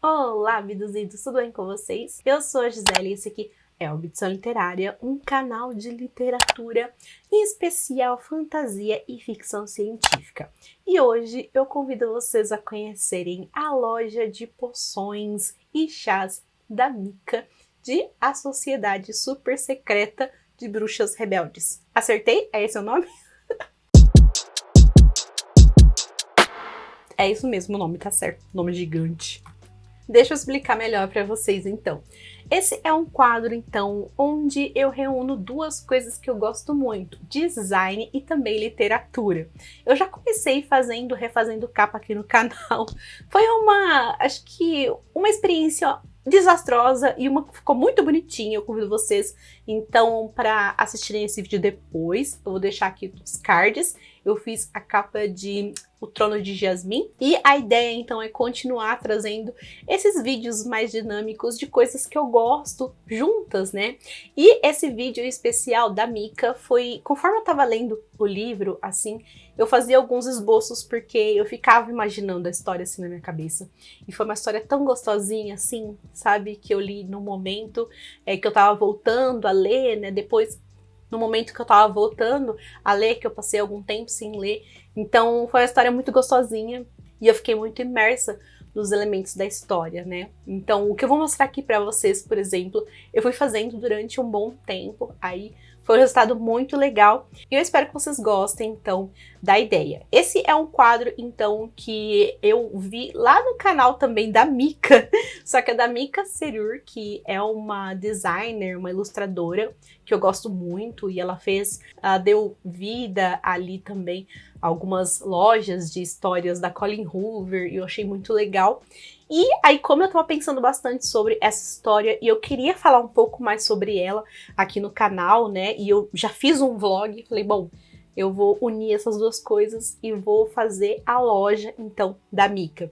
Olá, abduzidos, tudo bem com vocês? Eu sou a Gisele e esse aqui é o Abdução Literária, um canal de literatura, em especial fantasia e ficção científica. E hoje eu convido vocês a conhecerem a loja de poções e chás da Mika, de A Sociedade Super Secreta de Bruxas Rebeldes. Acertei? É esse o nome? É isso mesmo, o nome tá certo, nome gigante. Deixa eu explicar melhor para vocês então. Esse é um quadro então onde eu reúno duas coisas que eu gosto muito, design e também literatura. Eu já comecei refazendo capa aqui no canal. Foi acho que uma experiência desastrosa e uma que ficou muito bonitinha. Eu convido vocês então para assistirem esse vídeo depois. Eu vou deixar aqui os cards. Eu fiz a capa de O Trono de Jasmim e a ideia então é continuar trazendo esses vídeos mais dinâmicos de coisas que eu gosto juntas, né? E esse vídeo especial da Mika foi, conforme eu tava lendo o livro, assim, eu fazia alguns esboços porque eu ficava imaginando a história assim na minha cabeça. E foi uma história tão gostosinha assim, sabe? Que eu li no momento que eu tava voltando a ler, né? Depois, no momento que eu tava voltando a ler, que eu passei algum tempo sem ler. Então foi uma história muito gostosinha e eu fiquei muito imersa nos elementos da história, né? Então o que eu vou mostrar aqui pra vocês, por exemplo, eu fui fazendo durante um bom tempo, aí foi um resultado muito legal e eu espero que vocês gostem, então, da ideia. Esse é um quadro, então, que eu vi lá no canal também da Mika, só que é da Mika Serur, que é uma designer, uma ilustradora que eu gosto muito e ela deu vida ali também a algumas lojas de histórias da Colleen Hoover e eu achei muito legal. E aí, como eu tava pensando bastante sobre essa história e eu queria falar um pouco mais sobre ela aqui no canal, né? E eu já fiz um vlog, falei, bom, eu vou unir essas duas coisas e vou fazer a loja, então, da Mika.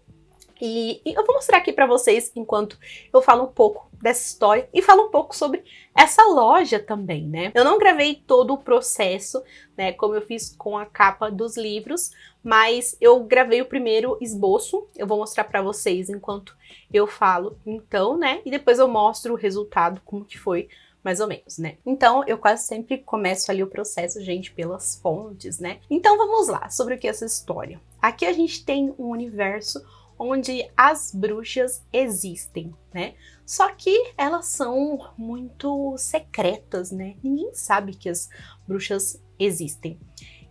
E eu vou mostrar aqui pra vocês, enquanto eu falo um pouco dessa história e falo um pouco sobre essa loja também, né? Eu não gravei todo o processo, né, como eu fiz com a capa dos livros, mas eu gravei o primeiro esboço, eu vou mostrar pra vocês enquanto eu falo, então, né? E depois eu mostro o resultado, como que foi, mais ou menos, né? Então, eu quase sempre começo ali o processo, gente, pelas fontes, né? Então, vamos lá, sobre o que é essa história. Aqui a gente tem um universo onde as bruxas existem, né? Só que elas são muito secretas, né? Ninguém sabe que as bruxas existem.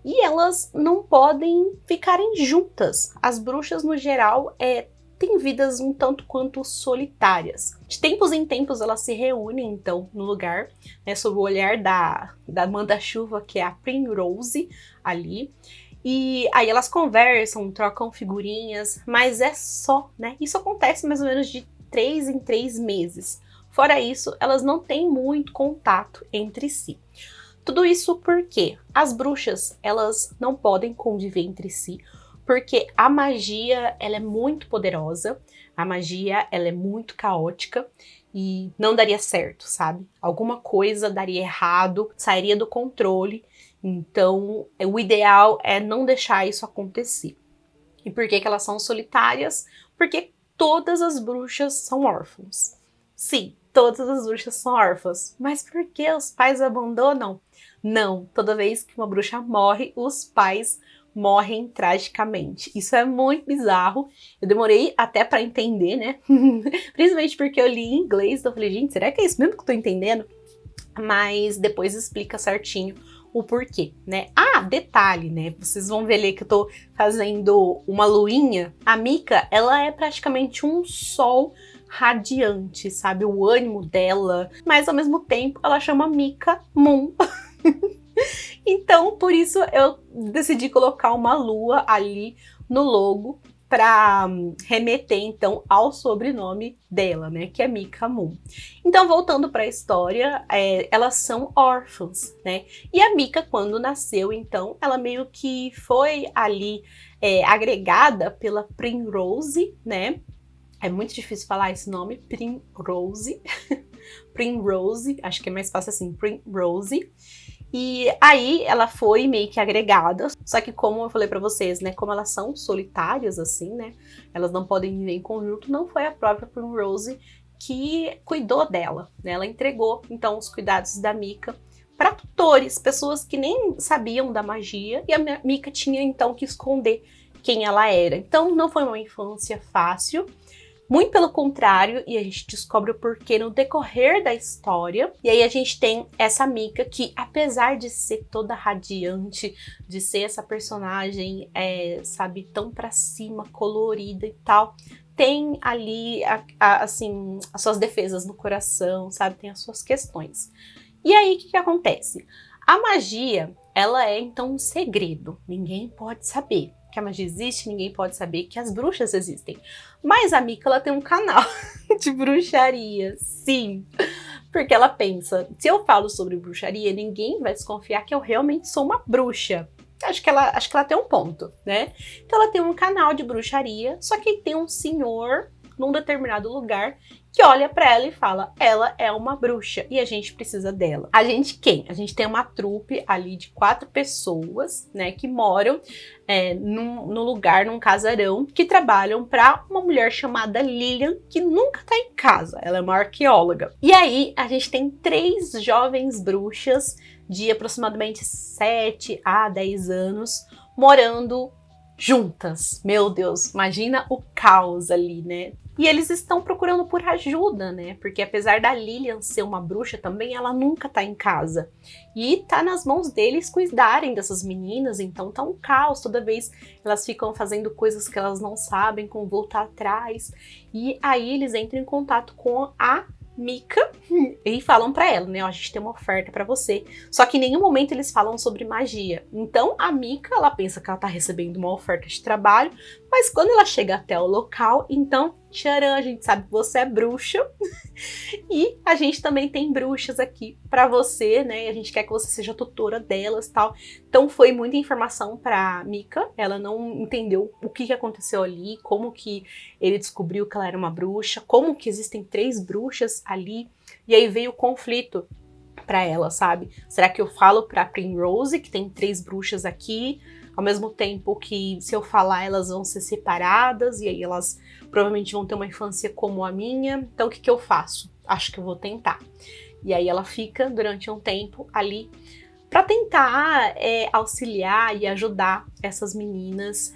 E elas não podem ficarem juntas. As bruxas, no geral, têm vidas um tanto quanto solitárias. De tempos em tempos elas se reúnem, então, no lugar, né? Sob o olhar da manda-chuva, que é a Primrose, ali. E aí elas conversam, trocam figurinhas, mas é só, né? Isso acontece mais ou menos de 3 em 3 meses. Fora isso, elas não têm muito contato entre si. Tudo isso porque as bruxas, elas não podem conviver entre si, porque a magia, ela é muito poderosa, a magia, ela é muito caótica e não daria certo, sabe? Alguma coisa daria errado, sairia do controle. Então, o ideal é não deixar isso acontecer. E por que elas são solitárias? Porque todas as bruxas são órfãos. Sim, todas as bruxas são órfãs. Mas por que os pais abandonam? Não, toda vez que uma bruxa morre, os pais morrem tragicamente. Isso é muito bizarro. Eu demorei até pra entender, né? Principalmente porque eu li em inglês, então eu falei, gente, será que é isso mesmo que eu tô entendendo? Mas depois explica certinho o porquê, né? Ah, detalhe, né? Vocês vão ver ali que eu tô fazendo uma luinha. A Mika, ela é praticamente um sol radiante, sabe? O ânimo dela, mas ao mesmo tempo ela chama Mika Moon. Então, por isso eu decidi colocar uma lua ali no logo para remeter, então, ao sobrenome dela, né, que é Mika Moon. Então, voltando para a história, elas são órfãs, né, e a Mika, quando nasceu, então, ela meio que foi ali agregada pela Primrose, né, é muito difícil falar esse nome, Primrose, Primrose, acho que é mais fácil assim, Primrose. E aí ela foi meio que agregada, só que como eu falei pra vocês, né, como elas são solitárias assim, né, elas não podem viver em conjunto, não foi a própria Primrose que cuidou dela, né, ela entregou então os cuidados da Mika para tutores, pessoas que nem sabiam da magia, e a Mika tinha então que esconder quem ela era. Então não foi uma infância fácil, muito pelo contrário, e a gente descobre o porquê no decorrer da história. E aí a gente tem essa Mika que, apesar de ser toda radiante, de ser essa personagem, sabe, tão pra cima, colorida e tal, tem ali, assim, as suas defesas no coração, sabe, tem as suas questões. E aí, o que acontece? A magia, ela é então um segredo, ninguém pode saber que a magia existe, ninguém pode saber que as bruxas existem. Mas a Mika, ela tem um canal de bruxaria, sim. Porque ela pensa, se eu falo sobre bruxaria, ninguém vai desconfiar que eu realmente sou uma bruxa. Acho que ela tem um ponto, né? Então ela tem um canal de bruxaria, só que tem um senhor num determinado lugar que olha pra ela e fala, ela é uma bruxa e a gente precisa dela. A gente quem? A gente tem uma trupe ali de 4 pessoas, né, que moram no lugar, num casarão, que trabalham pra uma mulher chamada Lilian, que nunca tá em casa, ela é uma arqueóloga. E aí a gente tem 3 jovens bruxas de aproximadamente 7 a 10 anos morando juntas. Meu Deus, imagina o caos ali, né? E eles estão procurando por ajuda, né? Porque apesar da Lilian ser uma bruxa também, ela nunca tá em casa. E tá nas mãos deles cuidarem dessas meninas, então tá um caos. Toda vez elas ficam fazendo coisas que elas não sabem, como voltar atrás. E aí eles entram em contato com a Mika e falam pra ela, né, ó, a gente tem uma oferta pra você. Só que em nenhum momento eles falam sobre magia. Então a Mika, ela pensa que ela tá recebendo uma oferta de trabalho, mas quando ela chega até o local, então, tcharam, a gente sabe que você é bruxa. E a gente também tem bruxas aqui pra você, né, a gente quer que você seja tutora delas e tal. Então foi muita informação pra Mika, ela não entendeu o que aconteceu ali, como que ele descobriu que ela era uma bruxa, como que existem 3 bruxas ali, e aí veio o conflito pra ela, sabe? Será que eu falo pra Primrose que tem 3 bruxas aqui, ao mesmo tempo que se eu falar elas vão ser separadas, e aí elas provavelmente vão ter uma infância como a minha, então o que eu faço? Acho que eu vou tentar. E aí ela fica durante um tempo ali para tentar auxiliar e ajudar essas meninas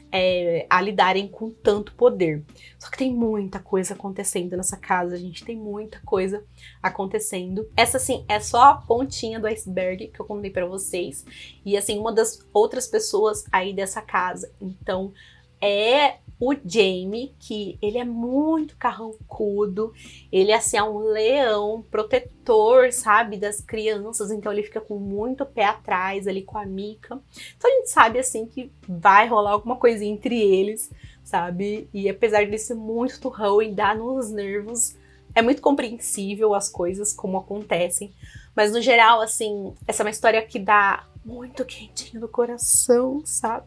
a lidarem com tanto poder. Só que tem muita coisa acontecendo nessa casa, gente, tem muita coisa acontecendo. Essa, assim, é só a pontinha do iceberg que eu contei para vocês. E, assim, uma das outras pessoas aí dessa casa, então, é o Jamie, que ele é muito carrancudo, ele assim, é um leão protetor, sabe, das crianças, então ele fica com muito pé atrás ali com a Mika. Então a gente sabe assim que vai rolar alguma coisinha entre eles, sabe? E apesar de ser muito turrão e dar nos nervos, é muito compreensível as coisas como acontecem. Mas no geral, assim, essa é uma história que dá muito quentinho no coração, sabe?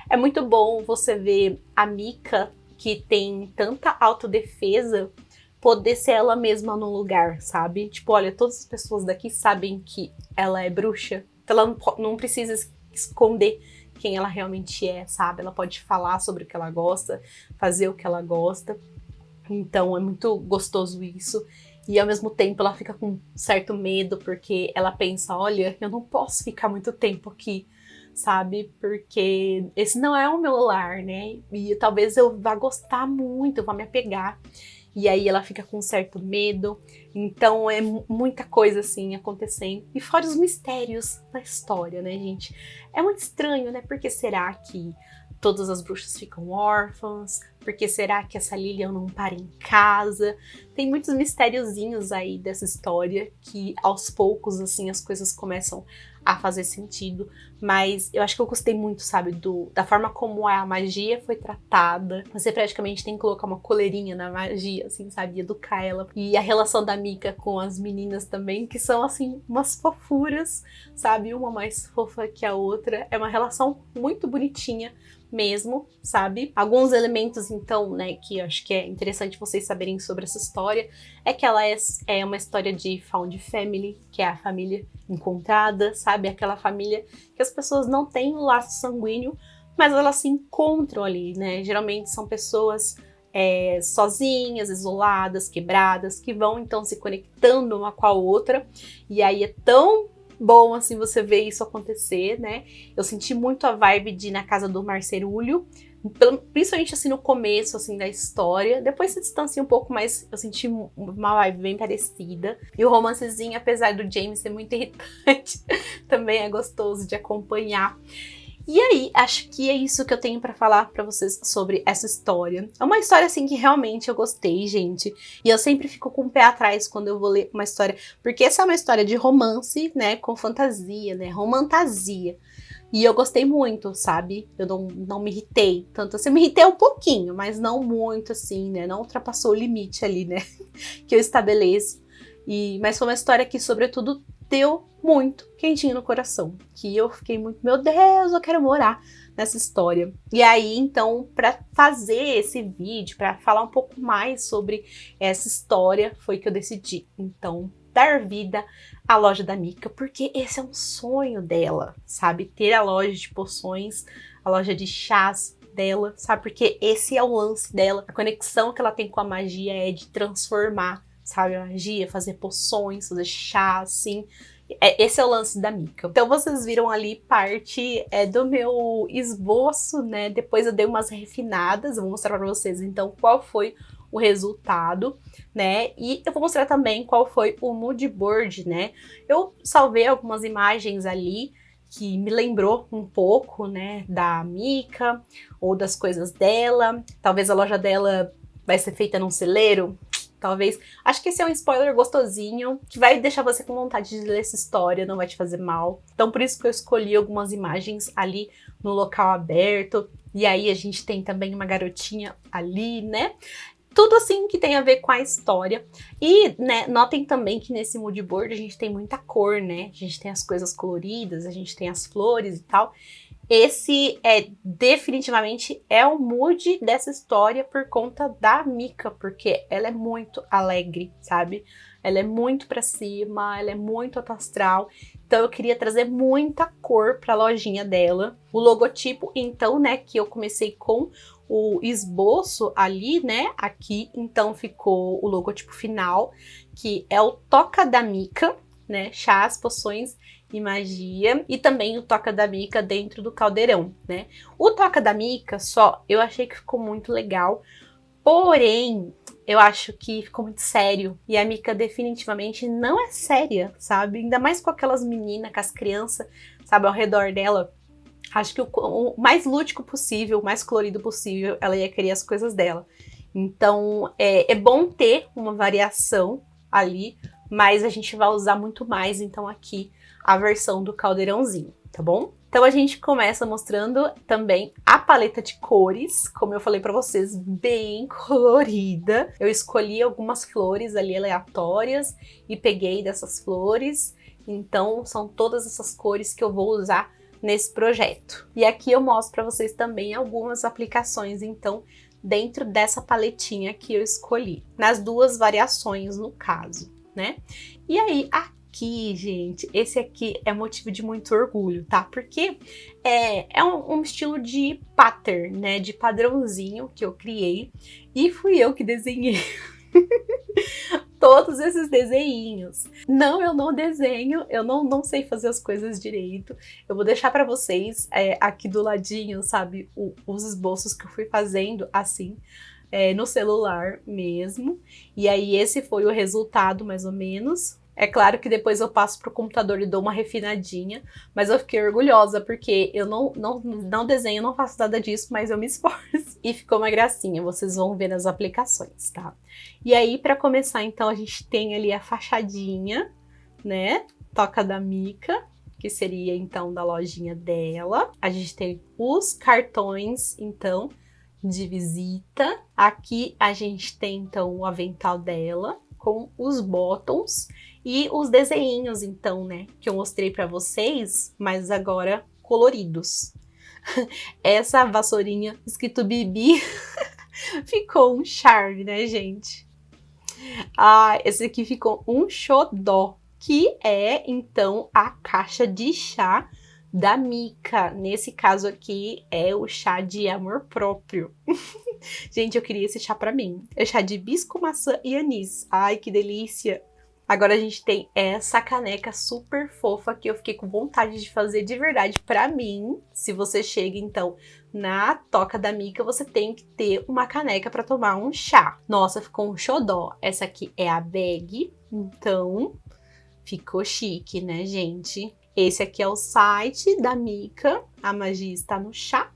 É muito bom você ver a Mika, que tem tanta autodefesa, poder ser ela mesma no lugar, sabe? Tipo, olha, todas as pessoas daqui sabem que ela é bruxa, então ela não precisa esconder quem ela realmente é, sabe? Ela pode falar sobre o que ela gosta, fazer o que ela gosta. Então é muito gostoso isso. E ao mesmo tempo ela fica com certo medo, porque ela pensa, olha, eu não posso ficar muito tempo aqui, sabe? Porque esse não é o meu lar, né? E talvez eu vá gostar muito, eu vá me apegar. E aí ela fica com certo medo. Então é muita coisa assim acontecendo. E fora os mistérios da história, né, gente? É muito estranho, né? Por que será que todas as bruxas ficam órfãs? Por que será que essa Lilian não para em casa? Tem muitos mistériozinhos aí dessa história que aos poucos, assim, as coisas começam a fazer sentido. Mas eu acho que eu gostei muito, sabe, da forma como a magia foi tratada. Você praticamente tem que colocar uma coleirinha na magia, assim, sabe, educar ela. E a relação da Mika com as meninas também, que são, assim, umas fofuras, sabe, uma mais fofa que a outra. É uma relação muito bonitinha mesmo, sabe? Alguns elementos, então, né, que eu acho que é interessante vocês saberem sobre essa história, é que ela é uma história de found family, que é a família encontrada, sabe? sabe? Aquela família que as pessoas não têm o laço sanguíneo, mas elas se encontram ali, né? Geralmente são pessoas sozinhas, isoladas, quebradas, que vão então se conectando uma com a outra, e aí é tão bom assim você ver isso acontecer, né? Eu senti muito a vibe de Na Casa do Marcerulho, principalmente assim no começo assim da história. Depois se distancia um pouco, mas eu senti uma vibe bem parecida. E o romancezinho, apesar do James ser muito irritante, também é gostoso de acompanhar. E aí, acho que é isso que eu tenho pra falar pra vocês sobre essa história. É uma história, assim, que realmente eu gostei, gente. E eu sempre fico com o pé atrás quando eu vou ler uma história. Porque essa é uma história de romance, né, com fantasia, né, romantasia. E eu gostei muito, sabe? Eu não me irritei tanto assim. Eu me irritei um pouquinho, mas não muito, assim, né? Não ultrapassou o limite ali, né, que eu estabeleço. Mas foi uma história que, sobretudo, deu muito quentinho no coração, que eu fiquei muito, meu Deus, eu quero morar nessa história. E aí, então, para fazer esse vídeo, para falar um pouco mais sobre essa história, foi que eu decidi, então, dar vida à loja da Mika, porque esse é um sonho dela, sabe? Ter a loja de poções, a loja de chás dela, sabe? Porque esse é o lance dela, a conexão que ela tem com a magia é de transformar, sabe, a magia, fazer poções, fazer chá, assim. Esse é o lance da Mika. Então vocês viram ali parte do meu esboço, né? Depois eu dei umas refinadas, eu vou mostrar pra vocês então qual foi o resultado, né? E eu vou mostrar também qual foi o mood board, né? Eu salvei algumas imagens ali que me lembrou um pouco, né, da Mika ou das coisas dela. Talvez a loja dela vai ser feita num celeiro. Talvez. Acho que esse é um spoiler gostosinho, que vai deixar você com vontade de ler essa história, não vai te fazer mal. Então por isso que eu escolhi algumas imagens ali no local aberto. E aí a gente tem também uma garotinha ali, né? Tudo assim que tem a ver com a história. E, né, notem também que nesse mood board a gente tem muita cor, né? A gente tem as coisas coloridas, a gente tem as flores e tal. Esse definitivamente é o mood dessa história por conta da Mika, porque ela é muito alegre, sabe? Ela é muito pra cima, ela é muito alto astral. Então eu queria trazer muita cor pra lojinha dela. O logotipo, então, né, que eu comecei com o esboço ali, né, aqui, então ficou o logotipo final, que é o Toca da Mika, né, chás, poções e magia, e também o Toca da Mika dentro do caldeirão, né. O Toca da Mika só, eu achei que ficou muito legal, porém, eu acho que ficou muito sério, e a Mika definitivamente não é séria, sabe, ainda mais com aquelas meninas, com as crianças, sabe, ao redor dela. Acho que o mais lúdico possível, o mais colorido possível, ela ia querer as coisas dela. Então, é bom ter uma variação ali, mas a gente vai usar muito mais, então, aqui, a versão do caldeirãozinho, tá bom? Então, a gente começa mostrando também a paleta de cores, como eu falei pra vocês, bem colorida. Eu escolhi algumas flores ali aleatórias e peguei dessas flores. Então, são todas essas cores que eu vou usar nesse projeto. E aqui eu mostro para vocês também algumas aplicações, então, dentro dessa paletinha que eu escolhi, nas duas variações no caso, né? E aí, aqui, gente, esse aqui é motivo de muito orgulho, tá? Porque é um estilo de pattern, né? De padrãozinho que eu criei e fui eu que desenhei. Todos esses desenhinhos. Não, eu não desenho, eu não sei fazer as coisas direito. Eu vou deixar pra vocês aqui do ladinho, sabe, os esboços que eu fui fazendo assim, no celular mesmo. E aí esse foi o resultado, mais ou menos. É claro que depois eu passo pro computador e dou uma refinadinha, mas eu fiquei orgulhosa porque eu não desenho, não faço nada disso, mas eu me esforço. E ficou uma gracinha, vocês vão ver nas aplicações, tá? E aí, para começar, então, a gente tem ali a fachadinha, né? Toca da Mika, que seria, então, da lojinha dela. A gente tem os cartões, então, de visita. Aqui a gente tem, então, o avental dela, com os bottoms e os desenhinhos, então, né, que eu mostrei pra vocês, mas agora coloridos. Essa vassourinha escrito Bibi ficou um charme, né, gente? Ah, esse aqui ficou um xodó, que é então a caixa de chá da Mika. Nesse caso aqui é o chá de amor próprio. Gente, eu queria esse chá pra mim. É chá de hibisco, maçã e anis. Ai, que delícia! Agora a gente tem essa caneca super fofa que eu fiquei com vontade de fazer de verdade pra mim. Se você chega, então, na Toca da Mika, você tem que ter uma caneca pra tomar um chá. Nossa, ficou um xodó. Essa aqui é a bag, então ficou chique, né, gente? Esse aqui é o site da Mika. A magia está no chá.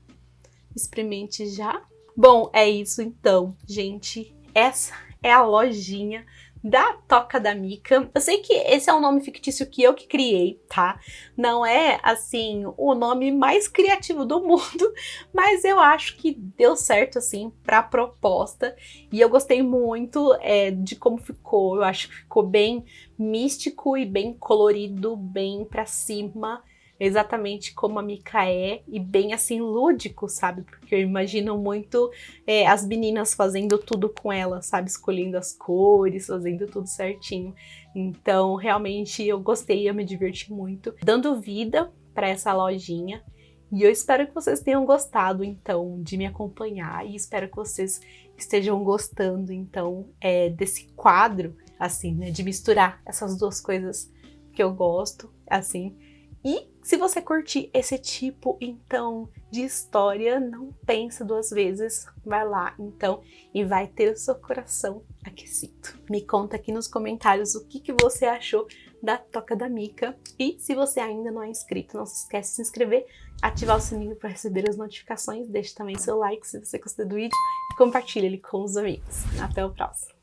Experimente já. Bom, é isso então, gente. Essa é a lojinha da Toca da Mika. Eu sei que esse é um nome fictício que eu que criei, tá? Não é, assim, o nome mais criativo do mundo, mas eu acho que deu certo, assim, pra proposta. E eu gostei muito de como ficou. Eu acho que ficou bem místico e bem colorido, bem pra cima. Exatamente como a Mika é, e bem assim lúdico, sabe? Porque eu imagino muito as meninas fazendo tudo com ela, sabe? Escolhendo as cores, fazendo tudo certinho. Então, realmente eu gostei, eu me diverti muito, dando vida para essa lojinha. E eu espero que vocês tenham gostado, então, de me acompanhar, e espero que vocês estejam gostando, então, desse quadro, assim, né? De misturar essas duas coisas que eu gosto, assim. E se você curtir esse tipo, então, de história, não pensa duas vezes, vai lá, então, e vai ter o seu coração aquecido. Me conta aqui nos comentários o que você achou da Toca da Mika. E se você ainda não é inscrito, não se esquece de se inscrever, ativar o sininho para receber as notificações, deixe também seu like se você gostou do vídeo e compartilhe ele com os amigos. Até o próximo!